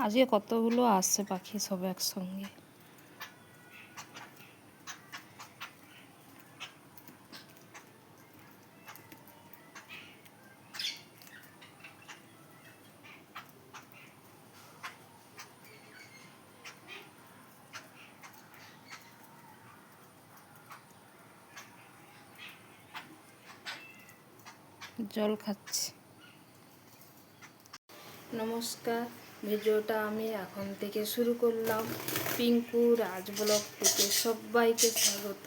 আজকে কতগুলো আসছে পাখি সব একসঙ্গে। জল খাচ্ছে। নমস্কার, ভিডিওটা আমি এখন থেকে শুরু করলাম। পিঙ্কু রাজ ব্লগ থেকে সবাইকে স্বাগত।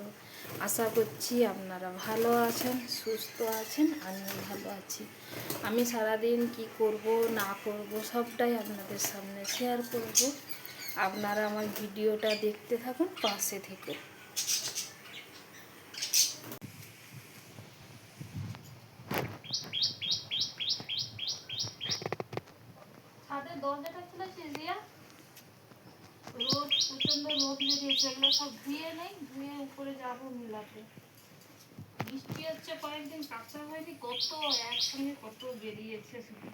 আশা করছি আপনারা ভালো আছেন, সুস্থ আছেন, আমিও ভালো আছি। আমি সারাদিন কি করব না করব সবটাই আপনাদের সামনে শেয়ার করব। আপনারা আমার ভিডিওটা দেখতে থাকুন, পাশে থেকে। ছাদের দরজাটা খুলেছিস দিয়া? রোদ, প্রচন্ড রোদ বেরিয়েছে, এগুলো সব ধুয়ে নেই, ধুয়ে উপরে যাবো মিলাতে। বৃষ্টি হচ্ছে কয়েকদিন, কাঁচা হয়নি, কত একসঙ্গে কত বেরিয়েছে শুধু।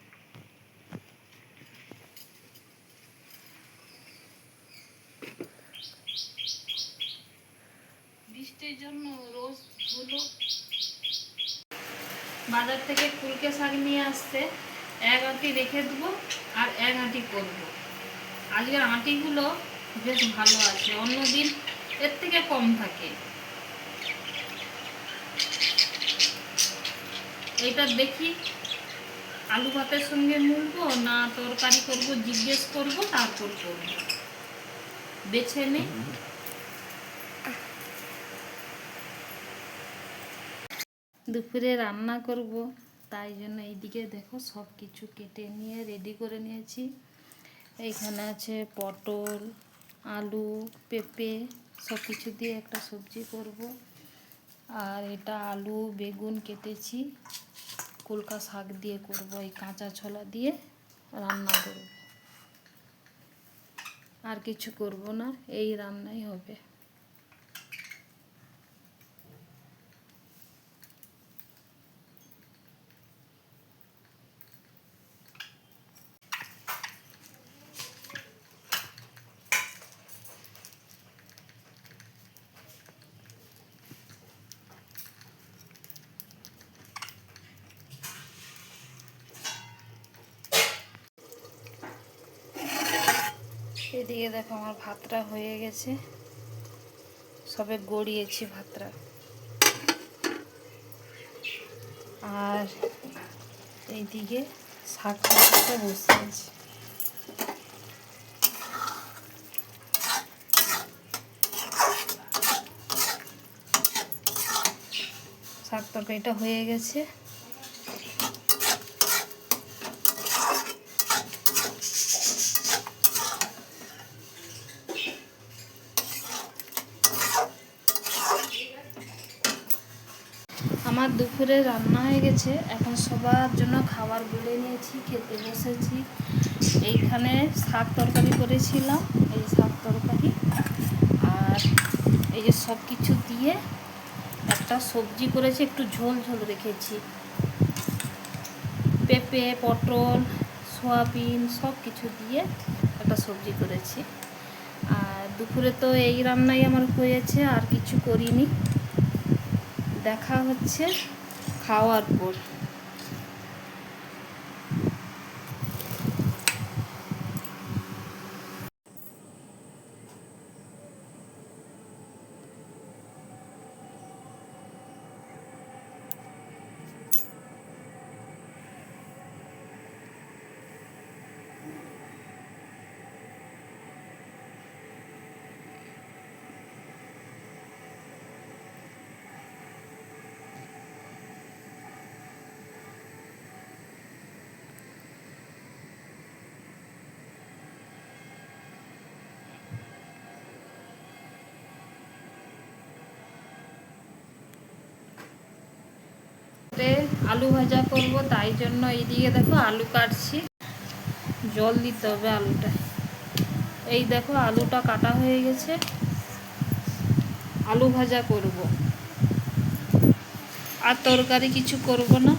বৃষ্টির জন্য রোজ ধুলো। বাজার থেকে কুলকে শাক নিয়ে আসতে, এক আঁটি রেখে দেবো আর এক আঁটি করবো। আজকের আঁটিগুলো বেশ ভালো আছে, অন্যদিন এর থেকে কম থাকে। এটা দেখি আলু ভাতের সঙ্গে মুড়বো না তরকারি করব, জিজ্ঞেস করব, তারপর করব। বেছে নেই। দুপুরে রান্না করব, তাই জন্য এইদিকে দেখো সব কিছু কেটে নিয়ে রেডি করে নিয়েছি। এইখানে আছে পটল, আলু, পেঁপে, সব কিছু দিয়ে একটা সবজি করব। আর এটা আলু বেগুন কেটেছি, কলকা শাক দিয়ে করব, এই কাঁচা ছোলা দিয়ে রান্না করব। আর কিছু করব না, এই রান্নাই হবে। এদিকে দেখো আমার ভাতটা হয়ে গেছে, সবে গড়িয়েছি ভাতটা। আর এইদিকে শাক ভাজাটা বসে আছে। শাক তরকারিটা হয়ে গেছে। আমার দুপুরে রান্না হয়ে গেছে, এখন সবার জন্য খাবার বেড়ে নিয়েছি, খেতে বসেছি। এইখানে শাক তরকারি করেছিলাম, এই শাক তরকারি আর এই যে সব কিছু দিয়ে একটা সবজি করেছি, একটু ঝোল ঝোল রেখেছি। পেঁপে, পটল, সয়াবিন সব কিছু দিয়ে একটা সবজি করেছি। আর দুপুরে তো এই রান্নাই আমার হয়েছে, আর কিছু করিনি। দেখা হচ্ছে খাওয়ার পর। আলু ভাজা করব, তাই জন্য এইদিকে দেখো আলু কাটছি। জল দিতে হবে আলুটা। এই দেখো আলুটা কাটা হয়ে গেছে, আলু ভাজা করব, আর তরকারি কিছু করব না।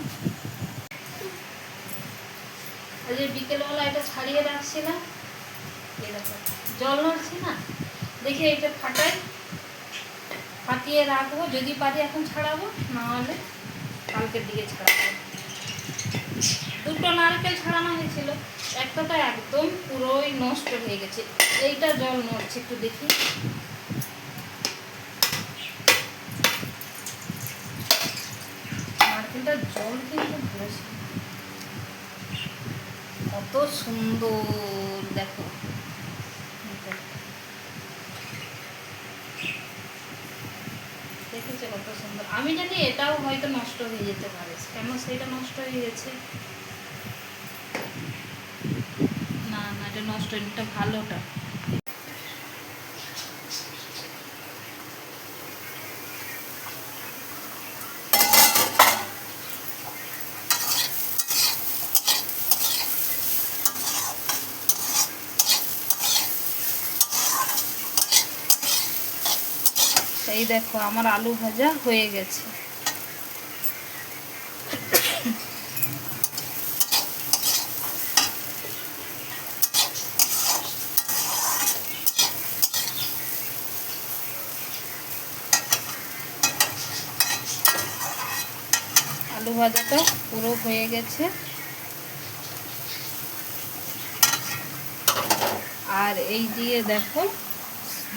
এই যে বিকেলবেলা এটা ছাড়িয়ে রাখছিলাম, এই দেখো জল নড়ছে না, দেখি এটা ফাটিয়ে রাখবো, যদি পারি এখন ছাড়াবো, না হলে কালকের দিকে ছাড়াবো। দুটো নারকেল ছাড়ানো হয়েছিল, একটা তো একদম পুরোই নষ্ট হয়ে গেছে। এইটা জল নড়ছে, একটু দেখি। নারকেলটা জল কিন্তু ধরেছে, কত সুন্দর দেখো। দেখেছে কত সুন্দর। আমি জানি এটাও হয়তো নষ্ট হয়ে যেতে পারে, কেন সেটা নষ্ট হয়ে গেছে। না না, এটা নষ্ট হয়নি, এটা ভালোটা। এই দেখো আমার আলু ভাজা হয়ে গেছে। আলু ভাজাটা পুরো হয়ে গেছে। আর এই দিয়ে দেখো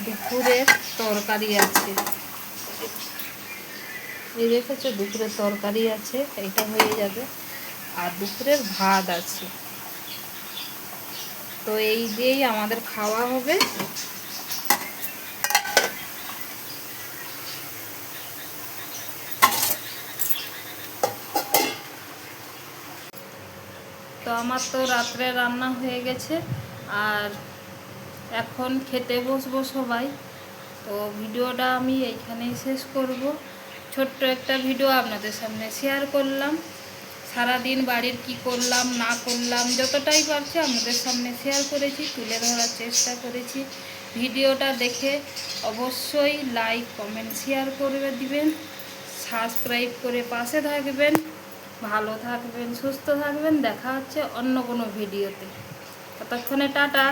দুপুরের তরকারি আছে, এই দেখেছো দুপুরের তরকারি আছে, এইটা হয়ে যাবে। আর দুপুরের ভাত আছে, তো এই দিয়েই আমাদের খাওয়া হবে। তো আমার তো রাত্রে রান্না হয়ে গেছে, আর এখন খেতে বসবো সবাই। তো ভিডিওটা আমি এইখানেই শেষ করব। ছোট্ট একটা ভিডিও আপনাদের সামনে শেয়ার করলাম, সারাদিন বাড়ির কি করলাম না করলাম যতটাই পারছি আপনাদের সামনে শেয়ার করেছি, তুলে ধরার চেষ্টা করেছি। ভিডিওটা দেখে অবশ্যই লাইক কমেন্ট শেয়ার করে দিবেন, সাবস্ক্রাইব করে পাশে থাকবেন। ভালো থাকবেন, সুস্থ থাকবেন। দেখা হচ্ছে অন্য কোনো ভিডিওতে, ততক্ষণে টাটা।